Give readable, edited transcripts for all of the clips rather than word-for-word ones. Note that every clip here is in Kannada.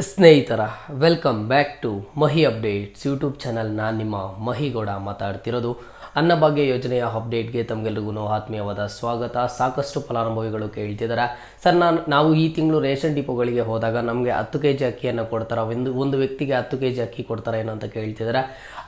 ಸ್ನೇಹಿತರ welcome back to Mahi updates YouTube channel. ನಾನು ನಿಮ್ಮ ಮಹಿಗೌಡ ಮಾತಾಡ್ತಿರೋದು. ಅನ್ನಭಾಗ್ಯ ಯೋಜನೆಯ ಅಪ್ಡೇಟ್ಗೆ ತಮಗೆಲ್ಲರಿಗೂ ಆತ್ಮೀಯವಾದ ಸ್ವಾಗತ. ಸಾಕಷ್ಟು ಫಲಾನುಭವಿಗಳು ಕೇಳ್ತಿದ್ದಾರೆ, ಸರ್ ನಾವು ಈ ತಿಂಗಳು ರೇಷನ್ ಡಿಪೋಗಳಿಗೆ ಹೋದಾಗ ನಮಗೆ 10 kg ಅಕ್ಕಿಯನ್ನು ಕೊಡ್ತಾರೆ, ಒಂದು ವ್ಯಕ್ತಿಗೆ 10 kg ಅಕ್ಕಿ ಕೊಡ್ತಾರೆ ಏನೋ ಅಂತ ಕೇಳ್ತಿದ್ದಾರೆ.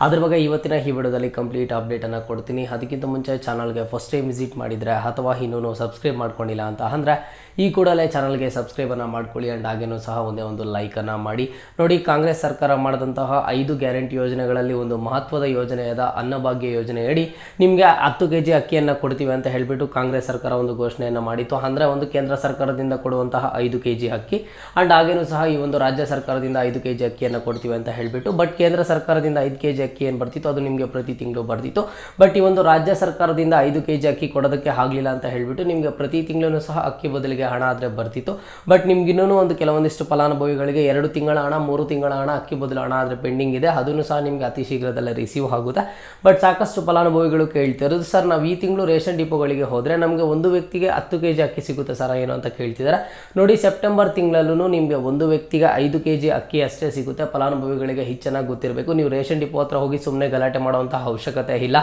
ಅದ್ರ ಬಗ್ಗೆ ಇವತ್ತಿನ ಈ ವಿಡಿಯೋದಲ್ಲಿ ಕಂಪ್ಲೀಟ್ ಅಪ್ಡೇಟನ್ನು ಕೊಡ್ತೀನಿ. ಅದಕ್ಕಿಂತ ಮುಂಚೆ ಚಾನಲ್ಗೆ ಫಸ್ಟ್ ಟೈಮ್ ವಿಸಿಟ್ ಮಾಡಿದರೆ ಅಥವಾ ಇನ್ನೂ ಸಬ್ಸ್ಕ್ರೈಬ್ ಮಾಡ್ಕೊಂಡಿಲ್ಲ ಅಂತ ಅಂದರೆ ಈ ಕೂಡಲೇ ಚಾನಲ್ಗೆ ಸಬ್ಸ್ಕ್ರೈಬನ್ನು ಮಾಡ್ಕೊಳ್ಳಿ. ಆ್ಯಂಡ್ ಹಾಗೇನೂ ಸಹ ಒಂದೇ ಒಂದು ಲೈಕನ್ನು ಮಾಡಿ. ನೋಡಿ, ಕಾಂಗ್ರೆಸ್ ಸರ್ಕಾರ ಮಾಡಿದಂತಹ 5 ಗ್ಯಾರಂಟಿ ಯೋಜನೆಗಳಲ್ಲಿ ಒಂದು ಮಹತ್ವದ ಯೋಜನೆಯಾದ ಅನ್ನಭಾಗ್ಯ ಯೋಜನೆಯಡಿ ನಿಮಗೆ 10 kg ಅಕ್ಕಿಯನ್ನು ಕೊಡ್ತೀವಿ ಅಂತ ಹೇಳಿಬಿಟ್ಟು ಕಾಂಗ್ರೆಸ್ ಸರ್ಕಾರ ಒಂದು ಘೋಷಣೆಯನ್ನು ಮಾಡಿತ್ತು. ಅಂದರೆ ಒಂದು ಕೇಂದ್ರ ಸರ್ಕಾರದಿಂದ ಕೊಡುವಂತಹ 5 kg ಅಕ್ಕಿ ಆ್ಯಂಡ್ ಹಾಗೇನೂ ಸಹ ಈ ಒಂದು ರಾಜ್ಯ ಸರ್ಕಾರದಿಂದ 5 kg ಅಕ್ಕಿಯನ್ನು ಕೊಡ್ತೀವಿ ಅಂತ ಹೇಳಿಬಿಟ್ಟು. ಬಟ್ ಕೇಂದ್ರ ಸರ್ಕಾರದಿಂದ 5 kg ಅಕ್ಕಿ ಏನು ಬರ್ತಿತ್ತು ಅದು ನಿಮಗೆ ಪ್ರತಿ ತಿಂಗಳು ಬರ್ತಿತ್ತು. ಬಟ್ ಈ ಒಂದು ರಾಜ್ಯ ಸರ್ಕಾರದಿಂದ 5 kg ಅಕ್ಕಿ ಕೊಡೋದಕ್ಕೆ ಆಗಲಿಲ್ಲ ಅಂತ ಹೇಳಿಬಿಟ್ಟು ನಿಮಗೆ ಪ್ರತಿ ತಿಂಗಳೂ ಸಹ ಅಕ್ಕಿ ಬದಲಿಗೆ ಹಣ ಆದರೆ ಬರ್ತಿತ್ತು. ಬಟ್ ನಿಮ್ಗೆ ಇನ್ನೂ ಒಂದು ಕೆಲವೊಂದಿಷ್ಟು ಫಲಾನುಭವಿಗಳಿಗೆ 2 ತಿಂಗಳ ಹಣ 3 ತಿಂಗಳ ಹಣ ಅಕ್ಕಿ ಬದಲು ಹಣ ಆದರೆ ಪೆಂಡಿಂಗ್ ಇದೆ. ಅದನ್ನು ಸಹ ನಿಮಗೆ ಅತಿ ಶೀಘ್ರದಲ್ಲೇ ರಿಸೀವ್ ಆಗುತ್ತೆ. ಬಟ್ ಸಾಕಷ್ಟು ಫಲಾನುಭವಿಗಳು ಕೇಳ್ತಿರೋದು, ಸರ್ ನಾವು ಈ ತಿಂಗಳು ರೇಷನ್ ಡಿಪೋಗಳಿಗೆ ಹೋದರೆ ನಮಗೆ ಒಂದು ವ್ಯಕ್ತಿಗೆ 10 kg ಅಕ್ಕಿ ಸಿಗುತ್ತೆ ಸರ್ ಏನು ಅಂತ ಕೇಳ್ತಿದ್ದಾರೆ. ನೋಡಿ, ಸೆಪ್ಟೆಂಬರ್ ತಿಂಗಳಲ್ಲೂ ನಿಮಗೆ ಒಂದು ವ್ಯಕ್ತಿಗೆ 5 kg ಅಕ್ಕಿ ಅಷ್ಟೇ ಸಿಗುತ್ತೆ. ಫಲಾನುಭವಿಗಳಿಗೆ ಚೆನ್ನಾಗಿ ಗೊತ್ತಿರಬೇಕು. ನೀವು ರೇಷನ್ ಡಿಪೋ ಹತ್ರ ಹೋಗಿ ಸುಮ್ಮನೆ ಗಲಾಟೆ ಮಾಡುವಂತಹ ಅವಶ್ಯಕತೆ ಇಲ್ಲ.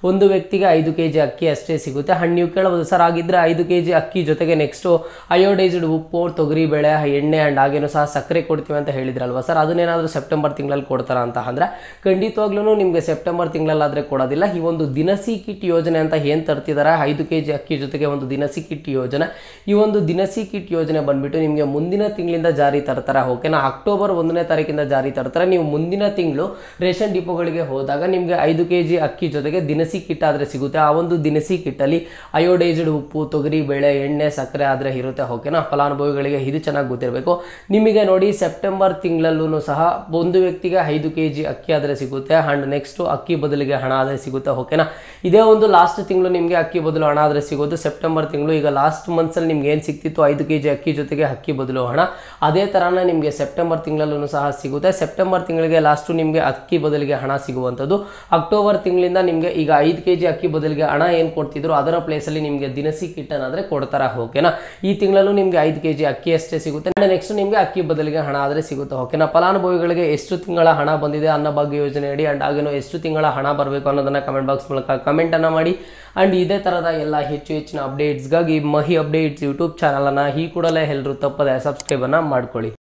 ಒಂದು ವ್ಯಕ್ತಿಗೆ 5 kg ಅಕ್ಕಿ ಅಷ್ಟೇ ಸಿಗುತ್ತೆ. ಆ್ಯಂಡ್ ನೀವು ಕೇಳಬಹುದು, ಸರ್ ಆಗಿದ್ದರೆ 5 kg ಅಕ್ಕಿ ಜೊತೆಗೆ ನೆಕ್ಸ್ಟು ಅಯೋಡೈಸ್ಡ್ ಉಪ್ಪು, ತೊಗರಿಬೇಳೆ, ಎಣ್ಣೆ ಆ್ಯಂಡ್ ಹಾಗೇನೂ ಸಹ ಸಕ್ಕರೆ ಕೊಡ್ತೀವಿ ಅಂತ ಹೇಳಿದ್ರಲ್ವ ಸರ್, ಅದನ್ನೇನಾದರೂ ಸೆಪ್ಟೆಂಬರ್ ತಿಂಗಳಲ್ಲಿ ಕೊಡ್ತಾರಾ ಅಂತ ಅಂದರೆ ಖಂಡಿತವಾಗ್ಲೂ ನಿಮಗೆ ಸೆಪ್ಟೆಂಬರ್ ತಿಂಗಳಲ್ಲಾದರೆ ಕೊಡೋದಿಲ್ಲ. ಈ ಒಂದು ದಿನಸಿ ಕಿಟ್ ಯೋಜನೆ ಅಂತ ಏನು ತರ್ತಿದ್ದಾರೆ, 5 kg ಅಕ್ಕಿ ಜೊತೆಗೆ ಒಂದು ದಿನಸಿ ಕಿಟ್ ಯೋಜನೆ. ಈ ಒಂದು ದಿನಸಿ ಕಿಟ್ ಯೋಜನೆ ಬಂದುಬಿಟ್ಟು ನಿಮಗೆ ಮುಂದಿನ ತಿಂಗಳಿಂದ ಜಾರಿ ತರ್ತಾರೆ. ಓಕೆನಾ, ಅಕ್ಟೋಬರ್ 1ನೇ ತಾರೀಕಿಂದ ಜಾರಿ ತರ್ತಾರೆ. ನೀವು ಮುಂದಿನ ತಿಂಗಳು ರೇಷನ್ ಡಿಪೋಗಳಿಗೆ ಹೋದಾಗ ನಿಮಗೆ 5 kg ಅಕ್ಕಿ ಜೊತೆಗೆ ದಿನಸಿ ಕಿಟ್ ಆದರೆ ಸಿಗುತ್ತೆ. ಆ ಒಂದು ದಿನಸಿ ಕಿಟ್ಟಲ್ಲಿ ಅಯೋಡೈಸ್ಡ್ ಉಪ್ಪು, ತೊಗರಿ ಬೇಳೆ, ಎಣ್ಣೆ, ಸಕ್ಕರೆ ಆದರೆ ಇರುತ್ತೆ. ಓಕೆನಾ, ಫಲಾನುಭವಿಗಳಿಗೆ ಇದು ಚೆನ್ನಾಗಿ ಗೊತ್ತಿರಬೇಕು. ನಿಮಗೆ ನೋಡಿ, ಸೆಪ್ಟೆಂಬರ್ ತಿಂಗಳಲ್ಲೂ ಸಹ ಒಂದು ವ್ಯಕ್ತಿಗೆ 5 kg ಅಕ್ಕಿ ಆದರೆ ಸಿಗುತ್ತೆ. ಆ್ಯಂಡ್ ನೆಕ್ಸ್ಟು ಅಕ್ಕಿ ಬದಲಿಗೆ ಹಣ ಆದರೆ ಸಿಗುತ್ತೆ. ಓಕೆನಾ, ಇದೇ ಒಂದು ಲಾಸ್ಟ್ ತಿಂಗಳು ನಿಮಗೆ ಅಕ್ಕಿ ಬದಲು ಹಣ ಆದರೆ ಸಿಗೋದು ಸೆಪ್ಟೆಂಬರ್ ತಿಂಗಳು. ಈಗ ಲಾಸ್ಟ್ ಮಂತ್ಸಲ್ಲಿ ನಿಮ್ಗೆ ಏನು ಸಿಗ್ತಿತ್ತು 5 kg ಅಕ್ಕಿ ಜೊತೆಗೆ ಅಕ್ಕಿ ಬದಲು ಹಣ, ಅದೇ ಥರನೇ ನಿಮಗೆ ಸೆಪ್ಟೆಂಬರ್ ತಿಂಗಳಲ್ಲೂ ಸಹ ಸಿಗುತ್ತೆ. ಸೆಪ್ಟೆಂಬರ್ ತಿಂಗಳಿಗೆ ಲಾಸ್ಟು ನಿಮಗೆ ಅಕ್ಕಿ ಬದಲಿಗೆ ಹಣ ಸಿಗುವಂಥದ್ದು. ಅಕ್ಟೋಬರ್ ತಿಂಗಳಿಂದ ನಿಮಗೆ ಈಗ 5 kg ಅಕ್ಕಿ ಬದಲಿಗೆ ಹಣ ಏನು ಕೊಡ್ತಿದ್ರು ಅದರ ಪ್ಲೇಸಲ್ಲಿ ನಿಮಗೆ ದಿನಸಿ ಕಿಟ್ ಅನ್ನಾದರೆ ಕೊಡ್ತಾರೆ. ಓಕೆನಾ, ಈ ತಿಂಗಳಲ್ಲೂ ನಿಮಗೆ 5 kg ಅಕ್ಕಿ ಅಷ್ಟೇ ಸಿಗುತ್ತೆ. ನೆಕ್ಸ್ಟ್ ನಿಮಗೆ ಅಕ್ಕಿ ಬದಲಿಗೆ ಹಣ ಆದರೆ ಸಿಗುತ್ತೆ. ಓಕೆನಾ, ಫಲಾನುಭವಿಗಳಿಗೆ ಎಷ್ಟು ತಿಂಗಳ ಹಣ ಬಂದಿದೆ ಅನ್ನಭಾಗ್ಯ ಯೋಜನೆಯಡಿ ಆ್ಯಂಡ್ ಹಾಗೇನೋ ಎಷ್ಟು ತಿಂಗಳ ಹಣ ಬರಬೇಕು ಅನ್ನೋದನ್ನು ಕಮೆಂಟ್ ಬಾಕ್ಸ್ ಮೂಲಕ ಕಮೆಂಟನ್ನು ಮಾಡಿ. ಆ್ಯಂಡ್ ಇದೇ ಥರದ ಎಲ್ಲ ಹೆಚ್ಚಿನ ಅಪ್ಡೇಟ್ಸ್ಗಾಗಿ ಮಹಿ ಅಪ್ಡೇಟ್ಸ್ ಯೂಟ್ಯೂಬ್ ಚಾನಲನ್ನು ಈ ಕೂಡಲೇ ಎಲ್ಲರೂ ತಪ್ಪದೆ ಸಬ್ಸ್ಕ್ರೈಬನ್ನು ಮಾಡ್ಕೊಳ್ಳಿ.